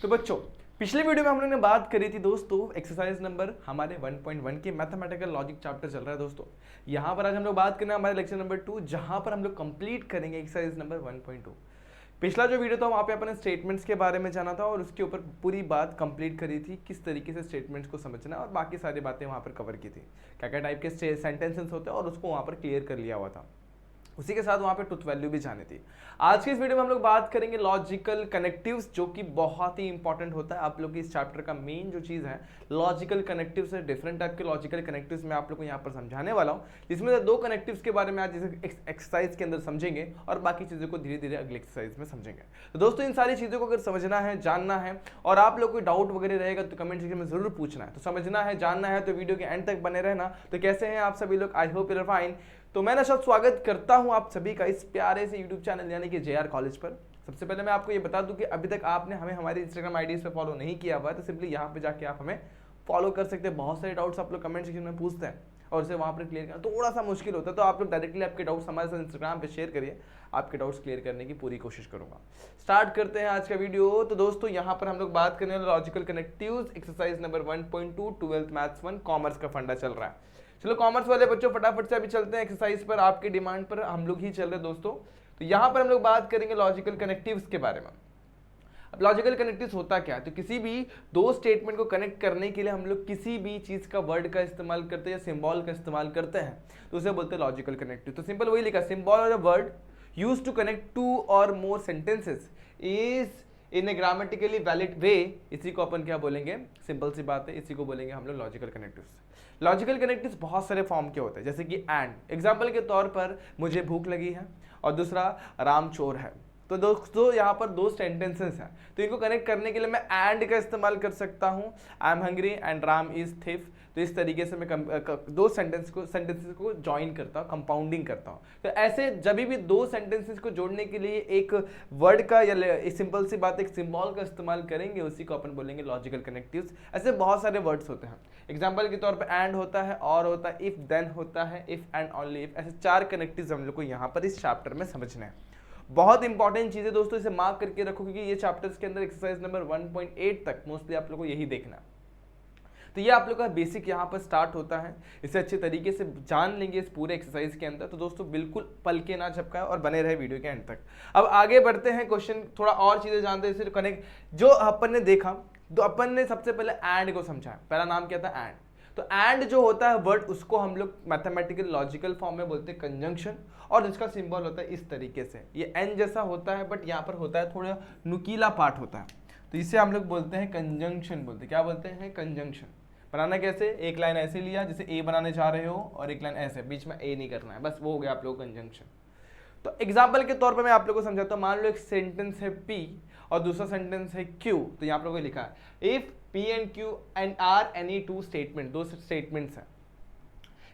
तो बच्चों पिछले वीडियो में हम लोग ने बात करी थी दोस्तों एक्सरसाइज नंबर हमारे 1.1 के मैथमेटिकल लॉजिक चैप्टर चल रहा है दोस्तों। यहाँ पर आज हम लोग बात करना है हमारे लेक्चर नंबर 2 जहाँ पर हम लोग कंप्लीट करेंगे एक्सरसाइज नंबर 1.2। पिछला जो वीडियो था वहाँ पे अपने स्टेटमेंट्स के बारे में जाना था और उसके ऊपर पूरी बात कंप्लीट करी थी, किस तरीके से स्टेटमेंट्स को समझना और बाकी सारी बातें वहाँ पर कवर की थी, क्या क्या टाइप के सेंटेंसेस होते हैं और उसको वहाँ पर क्लियर कर लिया हुआ था। उसी के साथ वहाँ पे ट्रुथ वैल्यू भी जानी थी। आज की इस वीडियो में हम लोग बात करेंगे लॉजिकल कनेक्टिव्स, जो कि बहुत ही इंपॉर्टेंट होता है आप लोग की इस चैप्टर का मेन जो चीज़ है। लॉजिकल कनेक्टिव्स है, डिफरेंट टाइप के लॉजिकल कनेक्टिव्स मैं आप लोग को यहाँ पर समझाने वाला हूँ, जिसमें से दो कनेक्टिव्स के बारे में आज एक्सरसाइज के अंदर समझेंगे और बाकी चीज़ों को धीरे धीरे अगले एक्सरसाइज में समझेंगे। तो दोस्तों इन सारी चीज़ों को अगर समझना है, जानना है और आप लोग कोई डाउट वगैरह रहेगा तो कमेंट सेक्शन में जरूर पूछना है। तो समझना है, जानना है तो वीडियो के एंड तक बने रहना। तो कैसे हैं आप सभी लोग? I hope you are fine. तो मैं नशा स्वागत करता हूं आप सभी का इस प्यारे से YouTube चैनल यानी कि JR कॉलेज पर। सबसे पहले मैं आपको ये बता दूं कि अभी तक आपने हमें हमारी Instagram आईडीज पे फॉलो नहीं किया हुआ है तो सिंपली यहाँ पे जाके आप हमें फॉलो कर सकते हैं। बहुत सारे डाउट्स आप लोग कमेंट सेक्शन में पूछते हैं और उसे वहाँ पर क्लियर करना थोड़ा सा मुश्किल होता है, तो आप लोग डायरेक्टली आपके डाउट्स हमारे साथ इंस्टाग्राम पे शेयर करिए, आपके डाउट्स क्लियर करने की पूरी कोशिश करूंगा। स्टार्ट करते हैं आज का वीडियो। तो दोस्तों यहाँ पर हम लोग बात करने वाले logical connectives exercise number 1.2 twelfth maths 1 commerce का फंडा चल रहा है। चलो कॉमर्स वाले बच्चों फटाफट से अभी चलते हैं एक्सरसाइज पर, आपके डिमांड पर हम लोग ही चल रहे हैं दोस्तों। तो यहाँ पर हम लोग बात करेंगे लॉजिकल कनेक्टिव्स के बारे में। अब लॉजिकल कनेक्टिव्स होता क्या है? तो किसी भी दो स्टेटमेंट को कनेक्ट करने के लिए हम लोग किसी भी चीज का वर्ड का इस्तेमाल करते हैं या सिंबल का इस्तेमाल करते हैं, तो उसे बोलते हैं लॉजिकल कनेक्टिव। तो सिंपल वही लिखा, सिंबल और word used to connect two or more sentences is in a grammatically valid way, इसी को अपन क्या बोलेंगे? सिंपल सी बात है, इसी को बोलेंगे हम लोग लॉजिकल कनेक्टिव्स। लॉजिकल कनेक्टिव्स बहुत सारे फॉर्म के होते हैं, जैसे कि एंड। एग्जाम्पल के तौर पर मुझे भूख लगी है और दूसरा राम चोर है। तो दोस्तों यहाँ पर दो सेंटेंसेस हैं, तो इनको कनेक्ट करने के लिए मैं एंड का इस्तेमाल कर सकता हूँ, I am hungry and Ram is thief. तो इस तरीके से मैं दो सेंटेंसेस को ज्वाइन करता हूँ, कंपाउंडिंग करता हूँ। तो ऐसे जब भी दो सेंटेंसेस को जोड़ने के लिए एक वर्ड का या सिंपल सी बात एक सिंबल का इस्तेमाल करेंगे, उसी को अपन बोलेंगे लॉजिकल कनेक्टिव्स। ऐसे बहुत सारे वर्ड्स होते हैं, एग्जाम्पल के तौर पर एंड होता है, और होता है, इफ देन होता है, इफ एंड ओनली इफ। ऐसे चार कनेक्टिव्स हम लोग को यहाँ पर इस चैप्टर में समझने हैं। बहुत इंपॉर्टेंट चीज है दोस्तों, इसे मार्क करके रखो क्योंकि ये चैप्टर्स के अंदर एक्सरसाइज नंबर 1.8 तक मोस्टली आप लोग को यही देखना है। तो ये आप लोग का बेसिक यहाँ पर स्टार्ट होता है, इसे अच्छे तरीके से जान लेंगे इस पूरे एक्सरसाइज के अंदर। तो दोस्तों बिल्कुल पल के ना झपकाए और बने रहे वीडियो के एंड तक। अब आगे बढ़ते हैं, क्वेश्चन थोड़ा और चीजें जानते हैं, इससे कनेक्ट जो अपन ने देखा, तो अपन ने सबसे पहले एंड को समझा। पहला नाम क्या था? एंड। तो एंड जो होता है वर्ड, उसको हम लोग मैथमेटिकल लॉजिकल फॉर्म में बोलते हैं कंजंक्शन, और इसका सिंबल होता है इस तरीके से, ये एन जैसा होता है बट यहाँ पर होता है थोड़ा नुकीला पार्ट होता है, तो इसे हम लोग बोलते हैं कंजंक्शन बोलते हैं। क्या बोलते हैं? कंजंक्शन। बनाना कैसे? एक लाइन ऐसे लिया जैसे ए बनाने जा रहे हो और एक लाइन ऐसे, बीच में ए नहीं करना है, बस वो हो गया आप लोग कंजंक्शन। तो एग्जाम्पल के तौर पर मैं आप लोगों को समझाता हूँ। मान लो एक सेंटेंस है पी और दूसरा सेंटेंस है क्यू, तो यहाँ पर लोगों ने लिखा है if P and Q and are any two statement, दो स्टेटमेंट्स हैं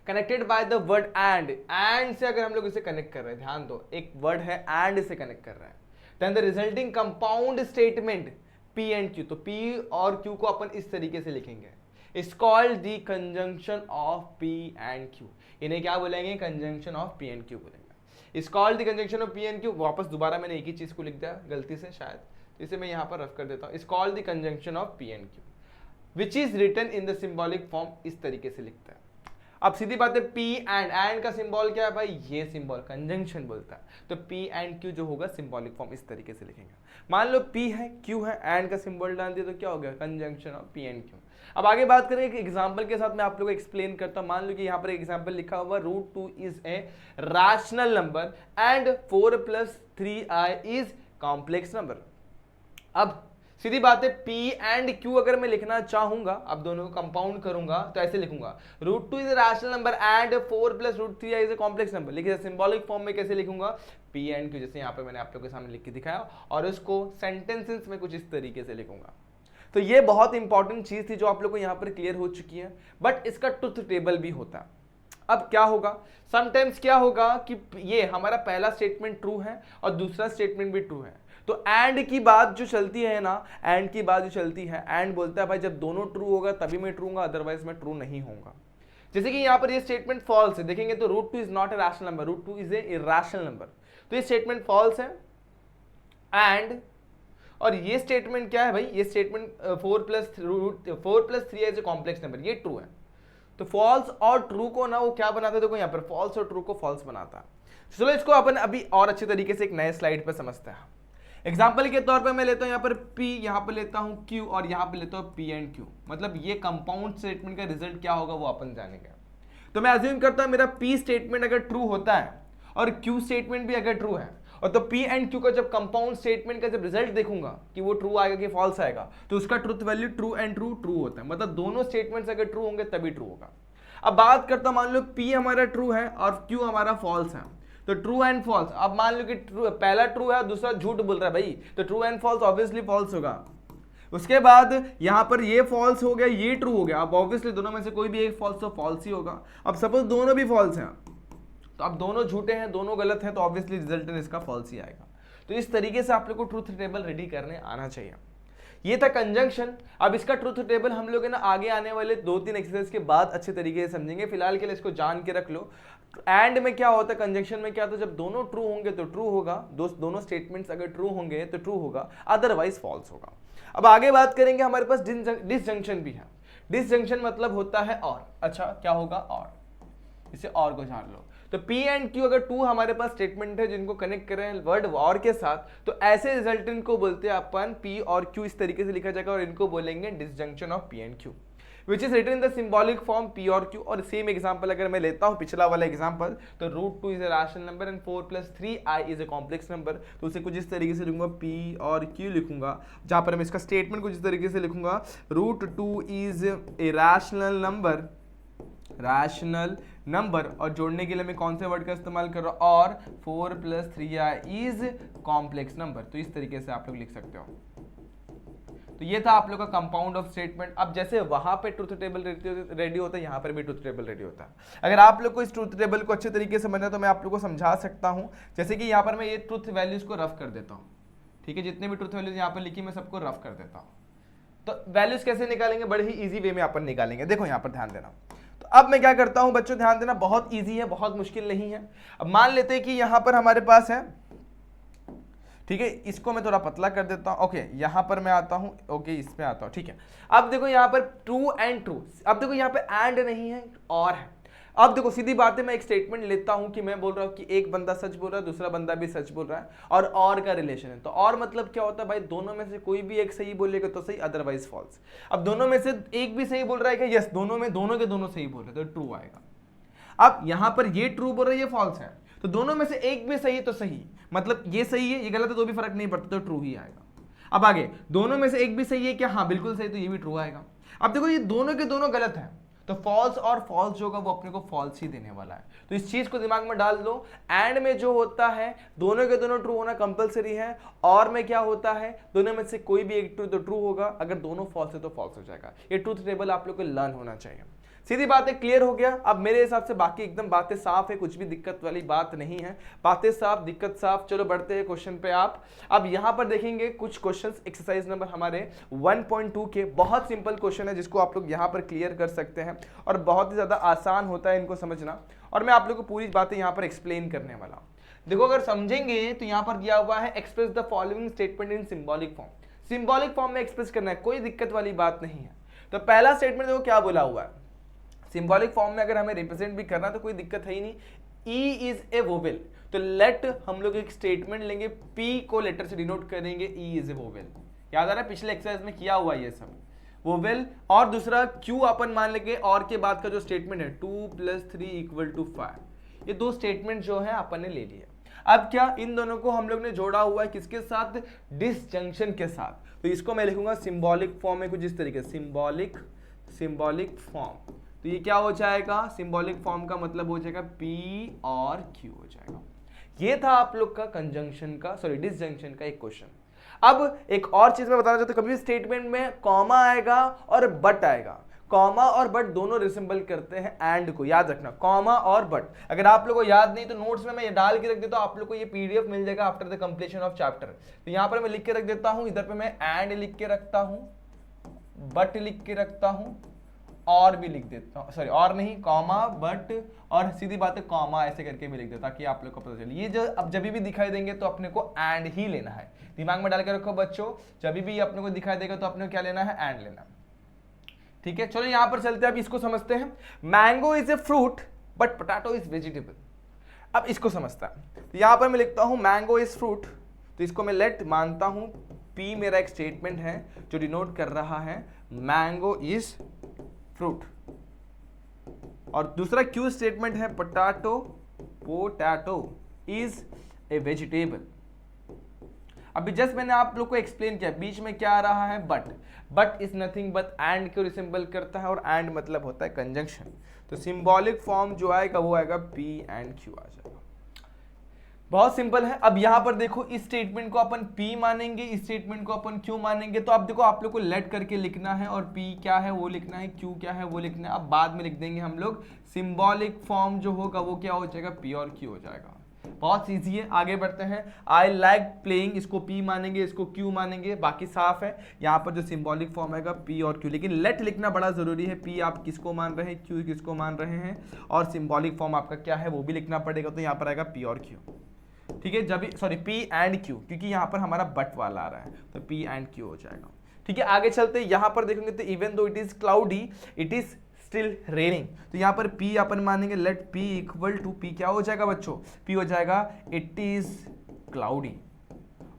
connected by the word and. And से अगर हम लोग इसे कनेक्ट कर रहे हैं, ध्यान दो, एक वर्ड है एंड से कनेक्ट कर रहे हैं, then the resulting compound statement P and Q, तो P और Q को अपन इस तरीके से लिखेंगे, is called the conjunction of P and Q। इन्हें क्या बोलेंगे? Conjunction of P and Q बोलेंगे। Is called the conjunction of P and Q। वापस दोबारा मैंने एक ही चीज को लिख दिया गलती से शायद, इसे मैं यहाँ पर रफ कर देता हूँ। Is called the conjunction of P and Q which is written in the symbolic form, इस तरीके से लिखता है। अब सीधी बात है, P एंड का सिंबल क्या है भाई? ये सिंबल कंजंक्शन बोलता है, तो P and Q जो होगा सिंबॉलिक फॉर्म इस तरीके से लिखेंगे। मान लो P है, Q है, एंड का सिंबल डाल दिया तो क्या हो गया? Conjunction of P and Q। अब आगे बात करें एक एग्जांपल के साथ, मैं आप लोगों को एक्सप्लेन करता हूं। मान लो कि यहाँ पर एग्जांपल लिखा हुआ √2 is a rational number and 4 + 3i is complex number. अब सीधी बात है, P एंड Q अगर मैं लिखना चाहूंगा, अब दोनों को कंपाउंड करूंगा तो ऐसे लिखूंगा, √2 is a rational number and 4 + √3i is a complex number. लिखिए सिंबॉलिक फॉर्म में कैसे लिखूंगा? P एंड Q जैसे यहाँ पे मैंने आप लोगों के सामने लिख के दिखाया, और उसको सेंटेंसेस में कुछ इस तरीके से लिखूंगा। तो ये बहुत इंपॉर्टेंट चीज थी जो आप लोग को यहाँ पर क्लियर हो चुकी है, बट इसका ट्रुथ टेबल भी होता है। अब क्या होगा? समटाइम्स क्या होगा कि ये हमारा पहला स्टेटमेंट ट्रू है और दूसरा स्टेटमेंट भी ट्रू है, तो एंड की बात जो चलती है ना, एंड की बात जो चलती है, एंड बोलता है भाई जब दोनों ट्रू होगा तभी मैं ट्रू हूंगा, अदरवाइज मैं ट्रू नहीं होऊंगा। जैसे कि यहाँ पर ये स्टेटमेंट फॉल्स है, देखेंगे तो √2 is not a rational number, √2 is A irrational number, तो ये स्टेटमेंट फॉल्स है। एंड और ये स्टेटमेंट क्या है भाई, ये statement 4+3 as a complex number, ये ट्रू है। तो फॉल्स और ट्रू को ना वो क्या बनाता है, देखो यहाँ पर फॉल्स और ट्रू को फॉल्स बनाता है। चलो इसको अपन अभी और अच्छे तरीके से एक नए स्लाइड पर समझते हैं। एग्जाम्पल के तौर पे मैं लेता हूं यहाँ पर P, यहाँ पे लेता हूं Q और यहाँ पे लेता हूं P एंड Q। मतलब ये कंपाउंड स्टेटमेंट का रिजल्ट क्या होगा वो अपन जानेंगे। तो मैं अज्यूम करता हूं मेरा P स्टेटमेंट अगर ट्रू होता है और Q स्टेटमेंट भी अगर ट्रू है, और तो P एंड Q का जब कंपाउंड स्टेटमेंट का जब रिजल्ट देखूंगा कि वो ट्रू आएगा कि फॉल्स आएगा, तो उसका truth value true and true true होता है। मतलब दोनों स्टेटमेंट्स अगर ट्रू होंगे तभी ट्रू होगा। अब बात करता हूं, मान लो P हमारा ट्रू है और Q हमारा फॉल्स है, तो ट्रू एंड फॉल्स। अब मान लो कि पहला ट्रू है दूसरा झूठ बोल रहा है भाई, तो true and false obviously false होगा। उसके बाद यहां पर ये फॉल्स हो गया, ये ट्रू हो गया। अब ऑब्वियसली दोनों में से कोई भी एक फॉल्स तो फॉल्स ही होगा। अब सपोज दोनों भी फॉल्स हैं, तो अब दोनों झूठे हैं, दोनों गलत हैं, तो ऑब्वियसली रिजल्ट इसका फॉल्स ही आएगा। तो इस तरीके से आप लोग को ट्रूथ टेबल रेडी करने आना चाहिए। ये था कंजंक्शन। अब इसका ट्रूथ टेबल हम लोग है ना आगे आने वाले 2-3 एक्सरसाइज के बाद अच्छे तरीके से समझेंगे। फिलहाल के लिए इसको जान के रख लो। एंड में क्या होता है, कंजंक्शन में क्या होता है, जब दोनों ट्रू होंगे तो ट्रू होगा, दोनों स्टेटमेंट्स अगर ट्रू होंगे तो ट्रू होगा, अदरवाइज फॉल्स होगा। अब आगे बात करेंगे, हमारे पास डिसजंक्शन भी है। डिसजंक्शन मतलब होता है और। अच्छा क्या होगा, और, इसे और को जान लो। तो P एंड Q अगर टू हमारे पास स्टेटमेंट है जिनको कनेक्ट कर रहे हैं वर्ड और के साथ, तो ऐसे रिजल्टेंट को बोलते हैं अपन P और Q। इस तरीके से लिखा जाएगा और इनको बोलेंगे disjunction of P and Q, which is written in the symbolic form P और Q। और सेम एग्जांपल अगर मैं लेता हूं पिछला वाला एग्जांपल, तो √2 is a rational number and 4+3i is a complex number. तो उसे कुछ इस तरीके से लिखूंगा, P और Q लिखूंगा, जहां पर मैं इसका स्टेटमेंट कुछ इस तरीके से लिखूंगा, √2 इज ए रैशनल नंबर, और जोड़ने के लिए मैं कौन से वर्ड का इस्तेमाल कर रहा हूं, और 4+3i इज कॉम्प्लेक्स नंबर। तो इस तरीके से आप लोग लिख सकते हो। तो ये था आप लोग का कंपाउंड ऑफ स्टेटमेंट। अब जैसे वहां पे ट्रूथ टेबल रेडी होता है, यहाँ पर भी ट्रूथ टेबल रेडी होता है। अगर आप लोग को इस ट्रूथ टेबल को अच्छे तरीके से समझना, तो मैं आप लोग को समझा सकता हूँ। जैसे कि यहाँ पर मैं ये ट्रूथ वैल्यूज को रफ कर देता हूँ, ठीक है, जितने भी ट्रूथ वैल्यूज यहाँ पर लिखी मैं सबको रफ कर देता हूँ। तो वैल्यूज कैसे निकालेंगे, बड़े ही ईजी वे में अपन निकालेंगे। देखो यहाँ पर ध्यान देना। तो अब मैं क्या करता हूं बच्चों, ध्यान देना, बहुत इजी है, बहुत मुश्किल नहीं है। अब मान लेते हैं कि यहां पर हमारे पास है, ठीक है, इसको मैं थोड़ा पतला कर देता हूं। ओके, यहां पर मैं आता हूं, ओके इसमें आता हूं, ठीक है। अब देखो यहां पर ट्रू एंड ट्रू, अब देखो यहां पे एंड नहीं है, और है। अब देखो सीधी बात है, मैं एक स्टेटमेंट लेता हूं कि मैं बोल रहा हूं कि एक बंदा सच बोल रहा है, दूसरा बंदा भी सच बोल रहा है, और का रिलेशन है। तो और मतलब क्या होता है भाई, दोनों में से कोई भी एक सही बोलेगा तो सही, अदरवाइज फॉल्स। अब दोनों में से एक भी सही बोल रहा है कि यस, दोनों के दोनों सही बोल रहे हैं, तो ट्रू आएगा। अब यहां पर ये ट्रू बोल रहा है, ये फॉल्स है, तो दोनों में से एक भी सही तो सही, मतलब ये सही है ये गलत है तो भी फर्क नहीं पड़ता, तो ट्रू ही आएगा। अब आगे दोनों में से एक भी सही है क्या, हाँ बिल्कुल सही, तो ये भी ट्रू आएगा। अब देखो ये दोनों के दोनों गलत है, तो फॉल्स और फॉल्स जो होगा वो अपने को फॉल्स ही देने वाला है। तो इस चीज को दिमाग में डाल दो। एंड में जो होता है दोनों के दोनों ट्रू होना कंपलसरी है, और में क्या होता है दोनों में से कोई भी एक ट्रू तो ट्रू होगा, अगर दोनों फॉल्स है तो फॉल्स हो जाएगा। ये ट्रूथ टेबल आप लोग को लर्न होना चाहिए। सीधी बात है, क्लियर हो गया। अब मेरे हिसाब से बाकी एकदम बातें साफ है, कुछ भी दिक्कत वाली बात नहीं है, बातें साफ दिक्कत साफ। चलो बढ़ते हैं क्वेश्चन पे। आप अब यहां पर देखेंगे कुछ क्वेश्चंस, एक्सरसाइज नंबर हमारे 1.2 के, बहुत सिंपल क्वेश्चन है जिसको आप लोग यहां पर क्लियर कर सकते हैं, और बहुत ही ज्यादा आसान होता है इनको समझना, और मैं आप लोग को पूरी बातें यहां पर एक्सप्लेन करने वाला हूं। देखो अगर समझेंगे तो यहां पर दिया हुआ है express the following statement in symbolic form. Symbolic form में एक्सप्रेस करना है, कोई दिक्कत वाली बात नहीं है। तो पहला स्टेटमेंट देखो क्या बोला हुआ है, सिंबॉलिक फॉर्म में अगर हमें रिप्रेजेंट भी करना तो कोई दिक्कत है ही नहीं। ई इज ए वोवेल, तो लेट हम लोग एक स्टेटमेंट लेंगे, पी को लेटर से डिनोट करेंगे, ई इज ए वोवेल। याद आ रहा है पिछले एक्सरसाइज में किया हुआ ये सब वोवेल। और दूसरा क्यू अपन मान लेंगे, और के बाद का जो स्टेटमेंट है 2+3 = 5। ये दो स्टेटमेंट जो है अपन ने ले लिए। अब क्या इन दोनों को हम लोग ने जोड़ा हुआ है किसके साथ, डिसजंक्शन के साथ। तो इसको मैं लिखूंगा सिंबॉलिक फॉर्म में कुछ इस तरीके से, सिंबॉलिक फॉर्म। तो ये क्या हो जाएगा, सिंबॉलिक फॉर्म का मतलब हो जाएगा P और Q हो जाएगा। ये था आप लोग का कंजंक्शन का, सॉरी डिसजंक्शन का एक क्वेश्चन। अब एक और चीज मैं बताना चाहता हूं, कभी भी स्टेटमेंट में कॉमा आएगा और बट आएगा। कॉमा और बट दोनों रिसिंबल करते हैं एंड को, याद रखना, कॉमा और बट। अगर आप लोगों को याद नहीं तो नोट्स में मैं ये डाल के रख देता हूं, आप लोग को ये PDF मिल जाएगा after the completion of chapter. तो यहां पर मैं लिख के रख देता हूं, इधर पे मैं एंड लिख के रखता हूं, बट लिख के रखता हूं, और भी लिख देता हूँ, सॉरी और नहीं कॉमा बट, और सीधी बात है कॉमा ऐसे करके भी लिख देता ताकि आप लोग को पता चले। ये जो अब जब भी दिखाई देंगे तो अपने को एंड ही लेना है, दिमाग में डाल के रखो बच्चों, जब भी अपने को दिखाई देगा तो अपने को क्या लेना है, एंड लेना। ठीक है, चलो यहां पर चलते हैं, अब इसको समझते हैं। Mango is a fruit but potato is vegetable. अब इसको समझता है, तो यहां पर मैं लिखता हूं मैंगो इज फ्रूट, तो इसको मैं लेट मानता हूं, पी मेरा एक स्टेटमेंट है जो डिनोट कर रहा है मैंगो इज फ्रूट, और दूसरा क्यू स्टेटमेंट है potato, potato is a vegetable. अभी जस्ट मैंने आप लोग को एक्सप्लेन किया, बीच में क्या आ रहा है, but is nothing but and को रिसेंबल करता है, और एंड मतलब होता है कंजंक्शन। तो सिंबॉलिक फॉर्म जो आएगा वो आएगा पी एंड क्यू आ जाएगा। बहुत सिंपल है। अब यहां पर देखो, इस स्टेटमेंट को अपन P मानेंगे, इस स्टेटमेंट को अपन Q मानेंगे, तो अब देखो आप लोग को लेट करके लिखना है, और P क्या है वो लिखना है, Q क्या है वो लिखना है। अब बाद में लिख देंगे हम लोग, सिंबॉलिक फॉर्म जो होगा वो क्या हो जाएगा, P और Q हो जाएगा। बहुत ईजी है, आगे बढ़ते हैं। आई लाइक प्लेइंग, इसको P मानेंगे, इसको Q मानेंगे, बाकी साफ है। यहाँ पर जो सिंबॉलिक फॉर्म आएगा P और Q, लेकिन लेट लिखना बड़ा जरूरी है। P आप किसको मान रहे हैं, Q किसको मान रहे हैं, और सिंबॉलिक फॉर्म आपका क्या है वो भी लिखना पड़ेगा। तो यहाँ पर आएगा P और Q, ठीक है, जब सॉरी P एंड Q, क्योंकि यहाँ पर हमारा बट वाला आ रहा है, तो P एंड Q हो जाएगा। ठीक है, आगे चलते हैं। यहाँ पर देखेंगे तो even though it is cloudy it is still raining, तो यहाँ पर P अपन मानेंगे, let P equal to P क्या हो जाएगा बच्चों, P हो जाएगा इट इज क्लाउडी,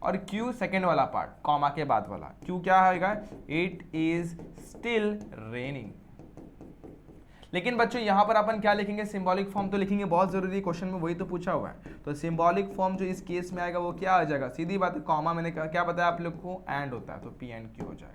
और Q सेकेंड वाला पार्ट कॉमा के बाद वाला Q क्या आएगा, इट इज स्टिल रेनिंग। लेकिन बच्चों यहाँ पर अपन क्या लिखेंगे, सिंबॉलिक फॉर्म तो लिखेंगे, बहुत जरूरी है, क्वेश्चन में वही तो पूछा हुआ है। तो सिंबॉलिक फॉर्म जो इस केस में आएगा वो क्या आ जाएगा, सीधी बात है, कॉमा मैंने क्या बताया आप लोग को, एंड होता है, तो P एंड Q हो जाएगा।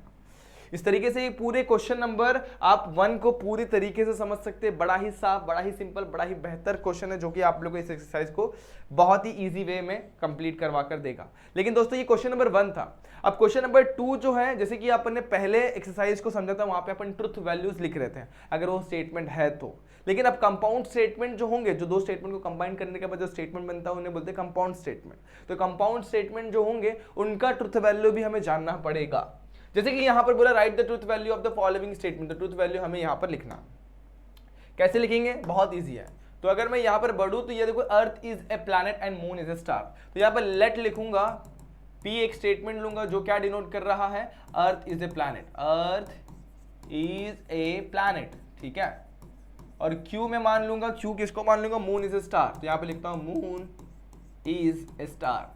इस तरीके से ये पूरे क्वेश्चन नंबर आप 1 को पूरी तरीके से समझ सकते हैं। बड़ा ही साफ, बड़ा ही सिंपल, बड़ा ही बेहतर क्वेश्चन है, जो कि आप लोगों को इस एक्सरसाइज को बहुत ही इजी वे में कंप्लीट करवा कर देगा। लेकिन दोस्तों ये क्वेश्चन नंबर 1 था। अब क्वेश्चन नंबर 2 जो है, जैसे कि अपन ने पहले एक्सरसाइज को समझा था, वहां पे अपन ट्रुथ वैल्यूज लिख रहे थे अगर वो स्टेटमेंट है तो। लेकिन अब कंपाउंड स्टेटमेंट जो होंगे, जो दो स्टेटमेंट को कंबाइन करने के बाद जो स्टेटमेंट बनता है उन्हें बोलते हैं कंपाउंड स्टेटमेंट। तो कंपाउंड स्टेटमेंट जो होंगे उनका ट्रुथ वैल्यू भी हमें जानना पड़ेगा। जैसे कि यहां पर बोला right the truth value of the following statement, तो ट्रुथ वैल्यू हमें यहां पर लिखना। कैसे लिखेंगे, बहुत इजी है। तो अगर मैं यहां पर बढ़ूं तो ये देखो, earth is a planet and moon is a star, तो यहां पर लेट लिखूंगा, P एक स्टेटमेंट लूंगा जो क्या डिनोट कर रहा है, earth is a planet, earth is a planet, ठीक है। और Q में मान लूंगा, Q किसको मान लूंगा, मून इज ए स्टार, तो यहां पर लिखता हूं मून इज ए स्टार।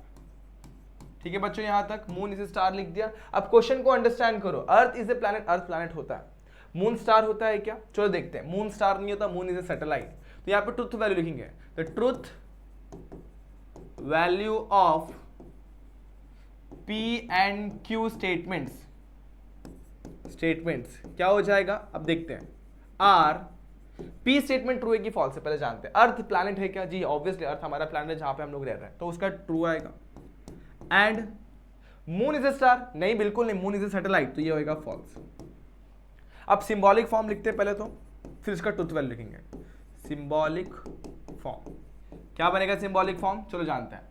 ठीक है बच्चों, यहां तक मून इज ए स्टार लिख दिया। अब क्वेश्चन को अंडरस्टैंड करो, earth is a planet, earth planet होता है, मून स्टार होता है क्या, चलो देखते हैं। मून स्टार नहीं होता, मून इज ए सैटेलाइट। तो यहां पर ट्रुथ वैल्यू लिखेंगे, तो truth value of P and Q statements क्या हो जाएगा, अब देखते हैं। आर P स्टेटमेंट ट्रू है कि फॉल्स है, पहले जानते हैं। अर्थ प्लैनेट है क्या, जी ऑब्वियसली अर्थ हमारा प्लैनेट है जहां पे हम लोग रह रहे हैं, तो उसका ट्रू आएगा। And moon is a star, नहीं बिल्कुल नहीं, मून इज ए सैटेलाइट, तो ये होगा फॉल्स। अब सिंबॉलिक फॉर्म लिखते हैं पहले तो, फिर इसका ट्रुथ वैल्यू लिखेंगे। सिंबॉलिक फॉर्म क्या बनेगा, सिंबॉलिक फॉर्म चलो जानते हैं।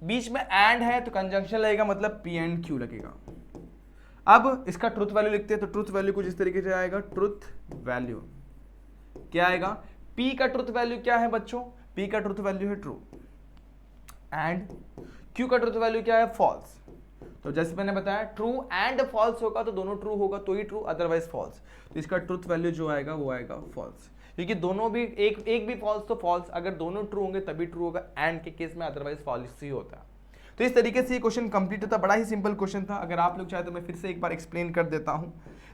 बीच में एंड है तो कंजंक्शन लगेगा, मतलब P एंड Q लगेगा। अब इसका ट्रुथ वैल्यू लिखते हैं, तो ट्रुथ वैल्यू कुछ इस तरीके से आएगा। ट्रुथ वैल्यू क्या आएगा, P का ट्रुथ वैल्यू क्या है बच्चों, P का ट्रुथ वैल्यू है ट्रू, एंड Q का ट्रुथ वैल्यू क्या है, फॉल्स। तो जैसे मैंने बताया, ट्रू एंड फॉल्स होगा तो दोनों ट्रू होगा तो ही ट्रू, अदरवाइज फॉल्स। तो इसका ट्रुथ वैल्यू जो आएगा वो आएगा फॉल्स, क्योंकि दोनों भी एक भी फॉल्स तो फॉल्स, अगर दोनों ट्रू होंगे तभी ट्रू होगा एंड के केस में, अदरवाइज फॉल्स ही होता है। तो इस तरीके से ये क्वेश्चन कंप्लीट होता, बड़ा ही सिंपल क्वेश्चन था। अगर आप लोग चाहे तो मैं फिर से एक बार एक्सप्लेन कर देता हूं।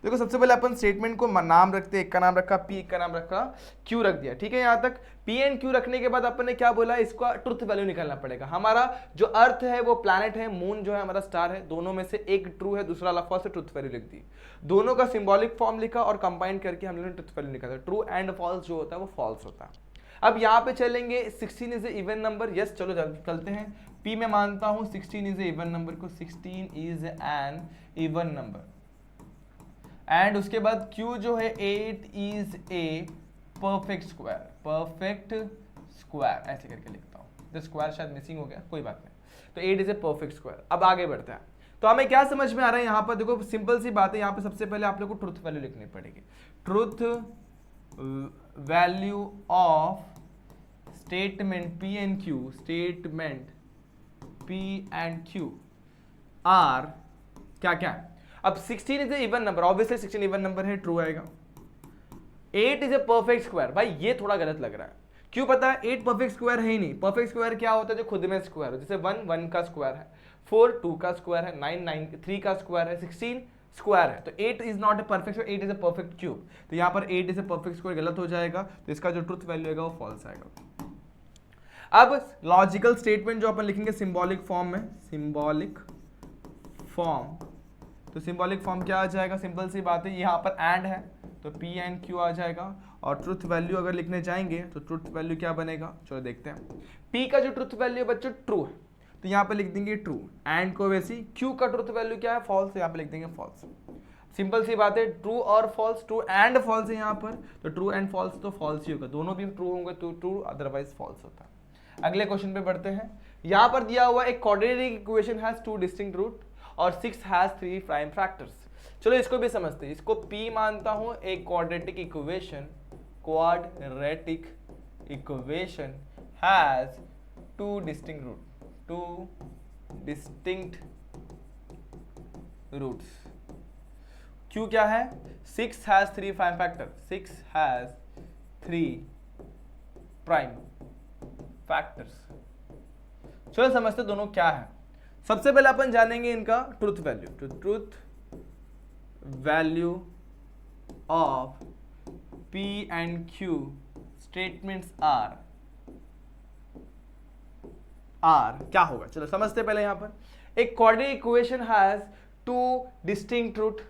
देखो सबसे पहले अपन स्टेटमेंट को नाम रखते हैं, एक का नाम रखा P, एक का नाम रखा Q रख दिया, ठीक है। यहां तक P एंड Q रखने के बाद अपन ने क्या बोला, इसका ट्रुथ वैल्यू निकालना पड़ेगा। हमारा जो अर्थ है वो प्लैनेट है, मून जो है हमारा स्टार है, दोनों में से एक ट्रू है, दूसरा फॉल्स है, ट्रुथ वैल्यू लिख दी। दोनों का सिंबॉलिक फॉर्म लिखा और कंबाइन करके हम लोगों ने ट्रुथ वैल्यू निकाला। ट्रू एंड फॉल्स जो होता है वो फॉल्स होता है। अब यहाँ पे चलेंगे, 16 is a even number, yes चलो चलते हैं। P में मानता हूं 16 इज ए इवन नंबर को, 16 is an even number. And उसके बाद Q जो है 8 is a perfect square, perfect square ऐसे करके लिखता हूं, तो स्क्वायर शायद मिसिंग हो गया, कोई बात नहीं। तो 8 इज ए परफेक्ट स्क्वायर। अब आगे बढ़ते हैं, तो हमें क्या समझ में आ रहा है यहाँ पर, देखो सिंपल सी बात है, यहाँ पे सबसे पहले आप लोग को ट्रुथ वैल्यू लिखनी पड़ेगी। Truth value of statement P and Q, statement P and Q are क्या क्या है। अब 16 is a even number, obviously 16 even number है, ट्रू आएगा। 8 इज ए परफेक्ट स्क्वायर, भाई ये थोड़ा गलत लग रहा है, क्यों पता है? 8 परफेक्ट स्क्वायर है ही नहीं। परफेक्ट स्क्वायर क्या होता है? जो खुद में स्क्वायर हो, जैसे 1 1 का स्क्वायर है, 4 2 का स्क्वायर है, 9 9 3 का स्क्वायर है, 16 स्क्वायर है। तो 8 is not a perfect square, 8 is a perfect cube. तो यहाँ पर 8 इज ए परफेक्ट स्क्वायर गलत हो जाएगा, तो इसका जो ट्रुथ वैल्यू आएगा वो फॉल्स आएगा। अब लॉजिकल स्टेटमेंट जो अपन लिखेंगे सिंबॉलिक फॉर्म में, सिंबॉलिक फॉर्म, तो सिंबॉलिक फॉर्म क्या आ जाएगा? सिंपल सी बात है, यहाँ पर एंड है तो P एंड Q आ जाएगा। और ट्रुथ वैल्यू अगर लिखने जाएंगे तो ट्रुथ वैल्यू क्या बनेगा, चलो देखते हैं। P का जो ट्रुथ वैल्यू है बच्चों ट्रू है, तो यहाँ पे लिख देंगे ट्रू। एंड को वैसी Q का ट्रुथ वैल्यू क्या है? फॉल्स, तो यहाँ पे लिख देंगे फॉल्स। सिंपल सी बात है, ट्रू और फॉल्स, ट्रू एंड फॉल्स है यहाँ पर, तो ट्रू एंड फॉल्स तो फॉल्स ही होगा, दोनों भी ट्रू होंगे तो ट्रू, अदरवाइज फॉल्स होता है। अगले क्वेश्चन पे बढ़ते हैं। यहाँ पर दिया हुआ एक quadratic equation has 2 distinct root और 6 हैज 3 प्राइम फैक्टर्स। चलो इसको भी समझते हैं, इसको P मानता हूं एक quadratic equation, quadratic equation has 2 distinct root, 2 distinct roots. Q क्या है? 6 has 3 prime factor, 6 has 3 prime factors. चलो समझते दोनों क्या है। सबसे पहले अपन जानेंगे इनका ट्रुथ वैल्यू, तो truth value of P and Q statements are क्या होगा, चलो समझते पहले। यहां पर एक quadratic equation has 2 distinct root,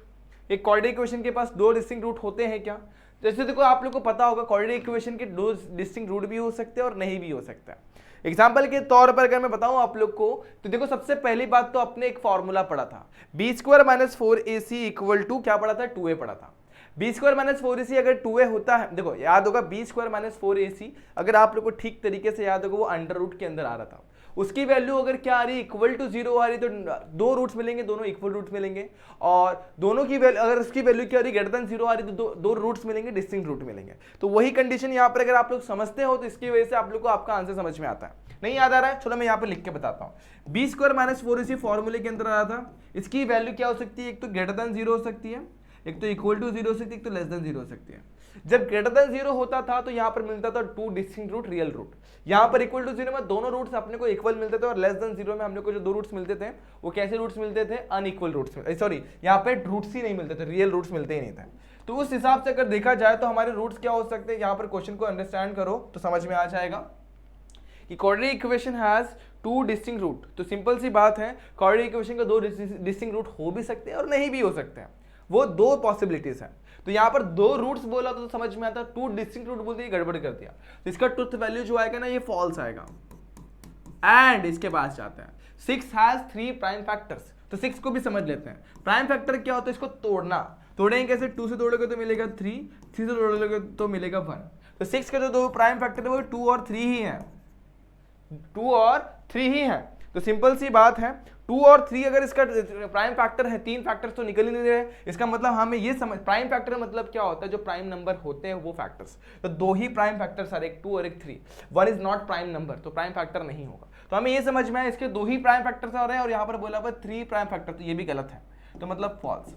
एक क्वाड्रेटिक इक्वेशन के पास 2 डिस्टिंक्ट रूट होते हैं क्या? जैसे देखो आप लोग को पता होगा क्वाड्रेटिक इक्वेशन के 2 डिस्टिंक्ट रूट भी हो सकते हैं और नहीं भी हो सकता है। एग्जाम्पल के तौर पर अगर मैं बताऊं आप लोग को, तो देखो सबसे पहली बात तो अपने एक फॉर्मूला पढ़ा था, b² - 4ac इक्वल टू क्या पढ़ा था? 2a पढ़ा था। b² - 4ac अगर 2a होता है, देखो याद होगा b² - 4ac, अगर आप लोग को ठीक तरीके से याद होगा वो अंडर रूट के अंदर आ रहा था। उसकी वैल्यू अगर क्या आ रही है? इक्वल टू 0 आ रही, तो 2 रूट्स मिलेंगे, दोनों इक्वल रूट्स मिलेंगे। और दोनों की वैल्यू अगर उसकी वैल्यू क्या आ रही है? ग्रेटर देन 0 आ रही, तो दो रूट्स मिलेंगे, डिस्टिंक्ट रूट मिलेंगे। तो वही कंडीशन यहाँ पर अगर आप लोग समझते हो तो इसकी वजह से आप लोग को आपका आंसर समझ में आता है। नहीं याद आ रहा है? चलो मैं यहाँ पे लिख के बताता हूँ। b² - 4ac फॉर्मूले के अंदर आ रहा था, इसकी वैल्यू क्या हो सकती है? एक तो ग्रेटर देन 0 हो सकती है, एक तो इक्वल टू 0 हो सकती है, एक तो लेस देन 0 हो सकती है। जब ग्रेटर देन 0 होता था तो यहाँ पर मिलता था 2 डिस्टिंक्ट रूट रियल रूट। यहाँ पर इक्वल टू 0 में दोनों रूट्स अपने को इक्वल मिलते थे, और लेस देन 0 में हम लोग को जो 2 रूट्स मिलते थे वो कैसे रूट्स मिलते थे? अनइक्वल रूट्स, सॉरी यहाँ पे रूट्स ही नहीं मिलते थे, रियल रूट्स मिलते ही नहीं थे। तो उस हिसाब से अगर देखा जाए तो हमारे रूट्स क्या हो सकते हैं, यहाँ पर क्वेश्चन को अंडरस्टैंड करो तो समझ में आ जाएगा कि quadratic equation has 2 distinct root. तो सिंपल सी बात है, क्वाड्रेटिक इक्वेशन का 2 डिस्टिंक्ट रूट हो भी सकते हैं और नहीं भी हो सकते हैं, वो 2 पॉसिबिलिटीज हैं। तो यहाँ पर 2 रूट्स बोला तो समझ में आता, 2 डिस्टिंक्ट रूट बोलते ही गड़बड़ कर दिया, तो इसका ट्रुथ वैल्यू जो आएगा ना ये फॉल्स आएगा। एंड इसके पास जाते हैं, 6 हैज 3 प्राइम फैक्टर्स, तो 6 को भी समझ लेते हैं। प्राइम फैक्टर क्या होता है? इसको तोड़ना, तोड़ेंगे कैसे? 2 से तोड़ोगे तो मिलेगा 3, 3 से तोड़ोगे तो मिलेगा 1। तो 6 का जो 2 प्राइम फैक्टर है वो 2 और 3 ही है, 2 और 3 ही है। तो सिंपल सी बात है, 2 और 3 अगर इसका प्राइम फैक्टर है, 3 फैक्टर्स तो निकल ही नहीं रहे। इसका मतलब हमें ये समझ, प्राइम फैक्टर मतलब क्या होता है? जो प्राइम नंबर होते हैं वो फैक्टर्स। तो 2 ही प्राइम फैक्टर्स are, एक 2 और एक 3। 1 इज नॉट प्राइम नंबर, तो प्राइम फैक्टर नहीं होगा। तो हमें ये समझ में आया इसके 2 ही प्राइम फैक्टर्स आ रहे हैं, और यहाँ पर बोला पर 3 प्राइम फैक्टर, तो ये भी गलत है, तो मतलब फॉल्स।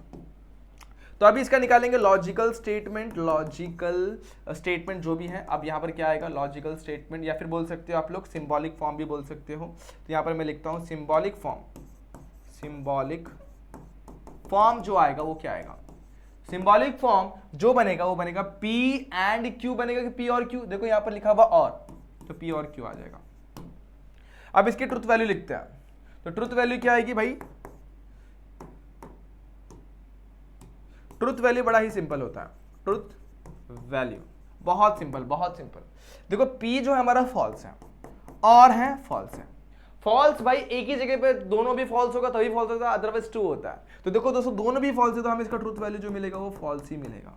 तो अभी इसका निकालेंगे लॉजिकल स्टेटमेंट, लॉजिकल स्टेटमेंट जो भी है। अब यहाँ पर क्या आएगा? लॉजिकल स्टेटमेंट, या फिर बोल सकते हो आप लोग सिंबॉलिक फॉर्म भी बोल सकते हो। तो यहाँ पर मैं लिखता हूँ सिंबॉलिक फॉर्म। सिंबॉलिक फॉर्म जो आएगा वो क्या आएगा? सिंबॉलिक फॉर्म जो बनेगा वो बनेगा P एंड Q बनेगा, कि P और Q, देखो यहाँ पर लिखा हुआ और, तो P और Q आ जाएगा। अब इसकी ट्रुथ वैल्यू लिखते हैं, तो ट्रुथ वैल्यू क्या आएगी भाई? ट्रुथ वैल्यू बड़ा ही सिंपल होता है, ट्रुथ वैल्यू बहुत सिंपल, बहुत सिंपल। देखो P जो है हमारा फॉल्स है और है फॉल्स है। फॉल्स भाई एक ही जगह पे दोनों भी फॉल्स होगा तभी फॉल्स होता है, अदरवाइज ट्रू होता है। तो देखो दोस्तों दोनों भी फॉल्स है, तो हमें इसका ट्रुथ वैल्यू जो मिलेगा वो फॉल्स ही मिलेगा।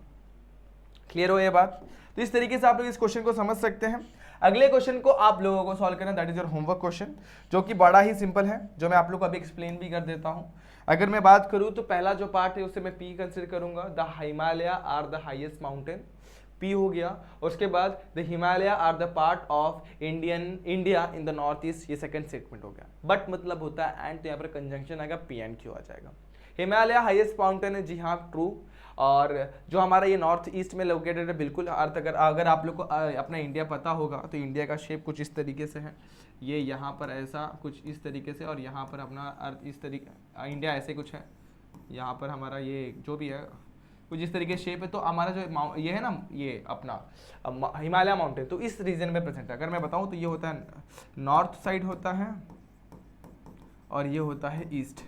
क्लियर हो ये बात? तो इस तरीके से आप लोग इस क्वेश्चन को समझ सकते हैं। अगले क्वेश्चन को आप लोगों को सॉल्व करना, that is your homework question, जो कि बड़ा ही सिंपल है, जो मैं आप लोग को अभी एक्सप्लेन भी कर देता हूँ। अगर मैं बात करूँ तो पहला जो पार्ट है उससे मैं पी कंसिडर करूंगा, the Himalaya are the highest mountain, P हो गया। उसके बाद the Himalaya are the part of India in the north east, ये सेकंड स्टेटमेंट हो गया। बट मतलब होता है एंड, तो यहाँ पर कंजंक्शन आएगा, पी एंड क्यू आ जाएगा। हिमालय हाईएस्ट माउंटेन है, जी हाँ ट्रू। और जो हमारा ये नॉर्थ ईस्ट में लोकेटेड है, बिल्कुल अर्थ, अगर आप लोग को अपना इंडिया पता होगा तो इंडिया का शेप कुछ इस तरीके से है, ये यहाँ पर ऐसा कुछ इस तरीके से, और यहाँ पर अपना अर्थ इस तरीके, इंडिया ऐसे कुछ है, यहाँ पर हमारा ये जो भी है कुछ इस तरीके शेप है। तो हमारा जो ये है ना, ये अपना हिमालय माउंटेन, तो इस रीजन में प्रेजेंट है। अगर मैं बताऊँ तो ये होता है नॉर्थ साइड होता है और ये होता है ईस्ट,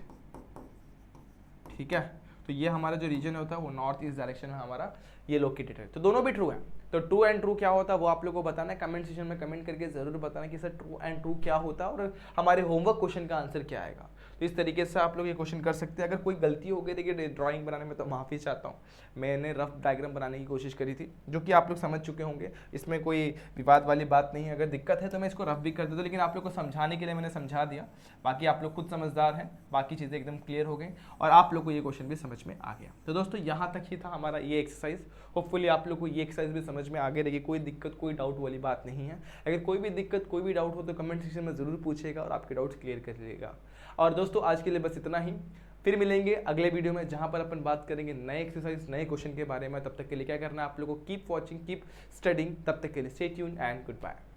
ठीक है। तो ये हमारा जो रीजन होता है वो नॉर्थ ईस्ट डायरेक्शन में हमारा ये लोकेटेड है। तो दोनों भी ट्रू है। तो ट्रू एंड ट्रू क्या होता है वो आप लोग को बताना है, कमेंट सेक्शन में कमेंट करके जरूर बताना कि सर ट्रू एंड ट्रू क्या होता है और हमारे होमवर्क क्वेश्चन का आंसर क्या आएगा। तो इस तरीके से आप लोग ये क्वेश्चन कर सकते हैं। अगर कोई गलती हो गई, देखिए ड्राइंग बनाने में तो माफ़ी चाहता हूँ, मैंने रफ डायग्राम बनाने की कोशिश करी थी, जो कि आप लोग समझ चुके होंगे, इसमें कोई विवाद वाली बात नहीं है। अगर दिक्कत है तो मैं इसको रफ भी कर देता हूँ, लेकिन आप लोग को समझाने के लिए मैंने समझा दिया। बाकी आप लोग खुद समझदार हैं, बाकी चीज़ें एकदम क्लियर हो गई और आप लोग को ये क्वेश्चन भी समझ में आ गया। तो दोस्तों यहाँ तक ही था हमारा ये एक्सरसाइज। होपफुली आप लोग को ये एक्सरसाइज भी समझ में आ गई रहेगी, कोई दिक्कत कोई डाउट वाली बात नहीं है। अगर कोई भी दिक्कत कोई भी डाउट हो तो कमेंट सेक्शन में ज़रूर पूछेगा और आपके डाउट्स क्लियर कर लेगा। और दोस्तों आज के लिए बस इतना ही, फिर मिलेंगे अगले वीडियो में जहां पर अपन बात करेंगे नए एक्सरसाइज नए क्वेश्चन के बारे में। तब तक के लिए क्या करना है आप लोगों को, कीप वॉचिंग कीप स्टडिंग। तब तक के लिए stay tuned and good bye.